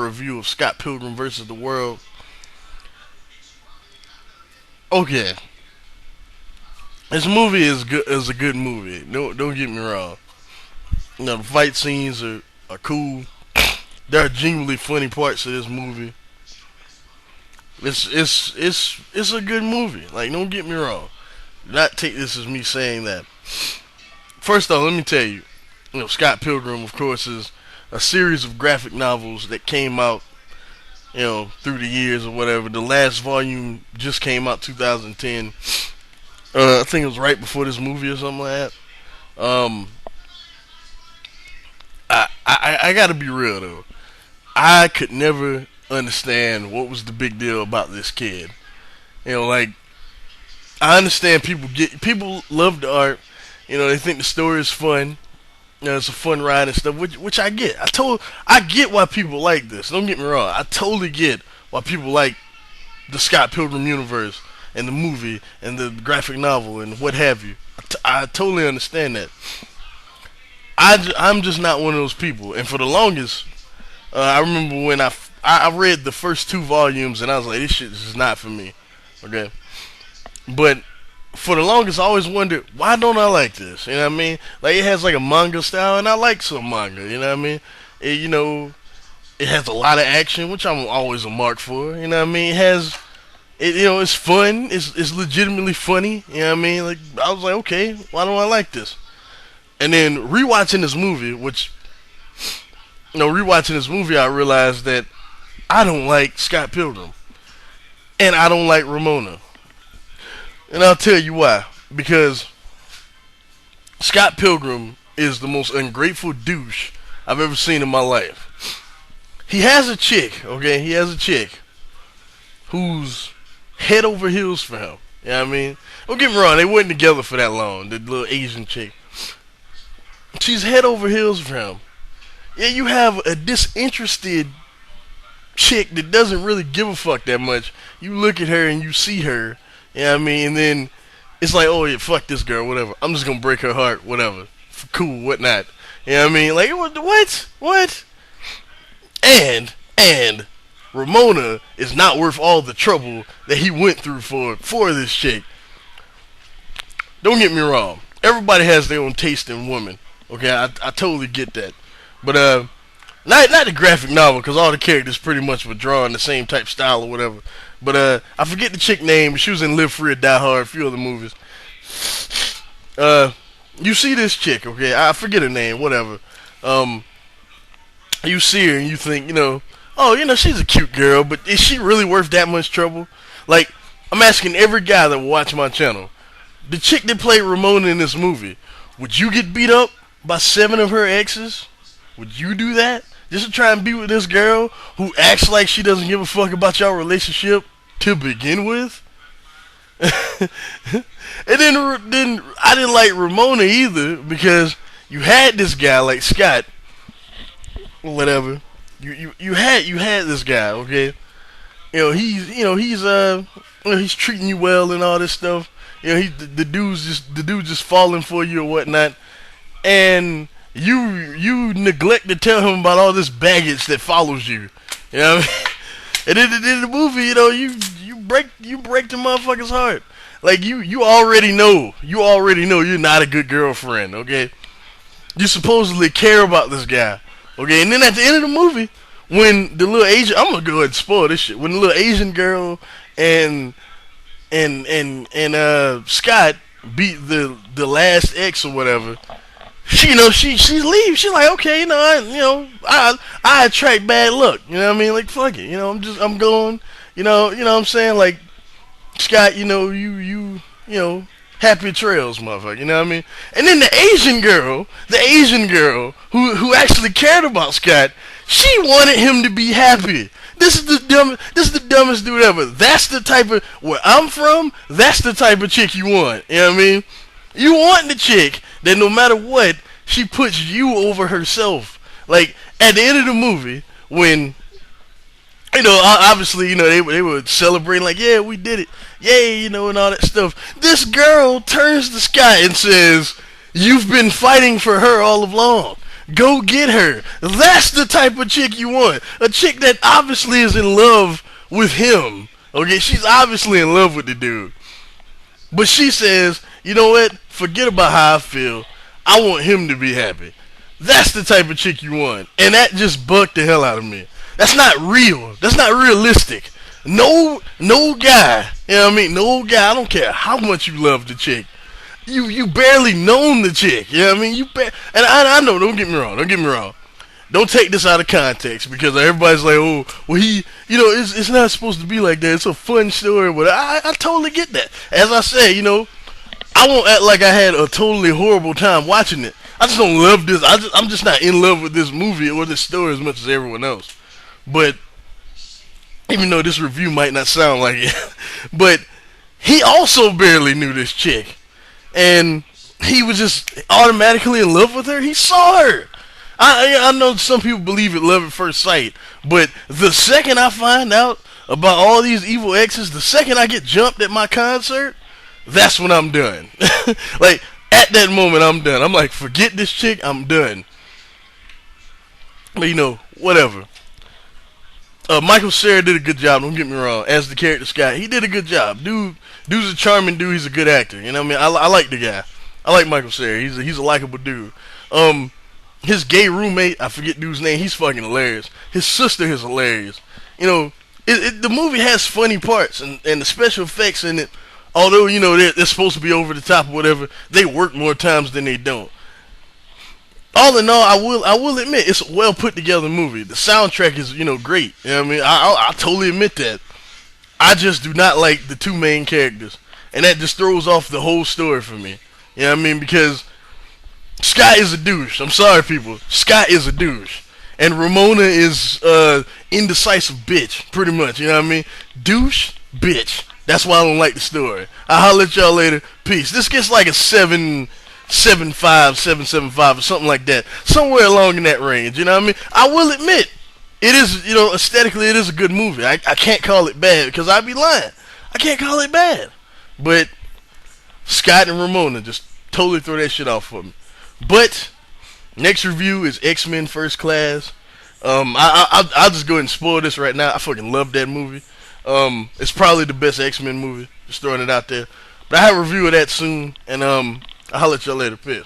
review of Scott Pilgrim versus the World. Okay, this movie is good. Is a good movie. Don't get me wrong. The fight scenes are cool. There are genuinely funny parts of this movie. It's a good movie. Like, don't get me wrong. Do not take this as me saying that. First off, let me tell you, Scott Pilgrim, of course, is a series of graphic novels that came out, through the years or whatever. The last volume just came out 2010. I think it was right before this movie or something like that. I gotta be real though. I could never understand what was the big deal about this kid. Like, I understand people love the art. They think the story is fun. It's a fun ride and stuff, which I get. I get why people like this. Don't get me wrong. I totally get why people like the Scott Pilgrim universe and the movie and the graphic novel and what have you. I totally understand that. I'm just not one of those people. And for the longest, I remember when I read the first two volumes and I was like, this shit is not for me. Okay, but for the longest, I always wondered, why don't I like this? You know what I mean? Like, it has like a manga style, and I like some manga. You know what I mean? It has a lot of action, which I'm always a mark for. You know what I mean? It's fun. It's legitimately funny. You know what I mean? Like, I was like, okay, why don't I like this? And then rewatching this movie, I realized that I don't like Scott Pilgrim, and I don't like Ramona. And I'll tell you why. Because Scott Pilgrim is the most ungrateful douche I've ever seen in my life. He has a chick, okay? He has a chick who's head over heels for him. You know what I mean? Don't get me wrong, they weren't together for that long, the little Asian chick. She's head over heels for him. Yeah, you have a disinterested chick that doesn't really give a fuck that much. You look at her and you see her. You know what I mean? And then it's like, oh yeah, fuck this girl, whatever. I'm just gonna break her heart, whatever. Cool, whatnot. You know what I mean? Like, what? And Ramona is not worth all the trouble that he went through for this chick. Don't get me wrong. Everybody has their own taste in women. Okay, I totally get that. But not the graphic novel, because all the characters pretty much were drawn the same type style or whatever. But I forget the chick name. She was in Live Free or Die Hard, a few other movies. You see this chick, okay? I forget her name, whatever. You see her and you think, she's a cute girl, but is she really worth that much trouble? Like, I'm asking every guy that will watch my channel. The chick that played Ramona in this movie, would you get beat up by 7 of her exes? Would you do that? Just to try and be with this girl who acts like she doesn't give a fuck about your relationship to begin with? And then I didn't like Ramona either, because you had this guy like Scott, whatever. You had this guy, okay? He's treating you well and all this stuff. The dude's just falling for you or whatnot, and you neglect to tell him about all this baggage that follows you. You know what I mean? And then in the movie, you break the motherfucker's heart. Like, you already know you're not a good girlfriend, okay? You supposedly care about this guy, okay? And then at the end of the movie, when the little Asian, I'm gonna go ahead and spoil this shit. When the little Asian girl and Scott beat the last ex or whatever, she leaves. She's like, okay, I attract bad luck. You know what I mean? Like, fuck it. I'm going. You know what I'm saying? Like, Scott, you happy trails, motherfucker. You know what I mean? And then the Asian girl who actually cared about Scott, she wanted him to be happy. This is the dumbest dude ever. That's the type of, where I'm from, that's the type of chick you want. You know what I mean? You want the chick that no matter what, she puts you over herself. Like, at the end of the movie, when, obviously, they were celebrating, like, yeah, we did it. Yay, and all that stuff. This girl turns to Scott and says, you've been fighting for her all along. Go get her. That's the type of chick you want. A chick that obviously is in love with him. Okay, she's obviously in love with the dude. But she says, you know what? Forget about how I feel. I want him to be happy. That's the type of chick you want. And that just bugged the hell out of me. That's not real. That's not realistic. No guy, you know what I mean? No guy, I don't care how much you love the chick. You barely known the chick, you know what I mean? And I know, don't get me wrong. Don't take this out of context because everybody's like, oh, well, it's not supposed to be like that. It's a fun story, but I totally get that. As I said, I won't act like I had a totally horrible time watching it. I just don't love this. I'm just not in love with this movie or this story as much as everyone else. But even though this review might not sound like it, but he also barely knew this chick, and he was just automatically in love with her. He saw her. I know some people believe in love at first sight, but the second I find out about all these evil exes, the second I get jumped at my concert, that's when I'm done. Like, at that moment, I'm done. I'm like, forget this chick, I'm done. But whatever. Michael Cera did a good job, don't get me wrong, as the character Scott. He did a good job. Dude's a charming dude, he's a good actor. You know what I mean? I like the guy. I like Michael Cera. He's a likable dude. His gay roommate, I forget dude's name, he's fucking hilarious. His sister is hilarious. The movie has funny parts, and the special effects in it, although, they're supposed to be over the top or whatever, they work more times than they don't. All in all, I will admit, it's a well put together movie. The soundtrack is, great. You know what I mean? I totally admit that. I just do not like the two main characters. And that just throws off the whole story for me. You know what I mean? Because Scott is a douche. I'm sorry, people. Scott is a douche. And Ramona is indecisive bitch, pretty much. You know what I mean? Douche, bitch. That's why I don't like the story. I'll holler at y'all later. Peace. This gets like a 7.5, 7.75, or something like that. Somewhere along in that range. You know what I mean? I will admit, it is, aesthetically, it is a good movie. I can't call it bad because I'd be lying. I can't call it bad. But Scott and Ramona just totally throw that shit off for me. But next review is X-Men First Class. I'll just go ahead and spoil this right now. I fucking love that movie. It's probably the best X-Men movie. Just throwing it out there. But I have a review of that soon, and I'll holler at y'all later. Peace.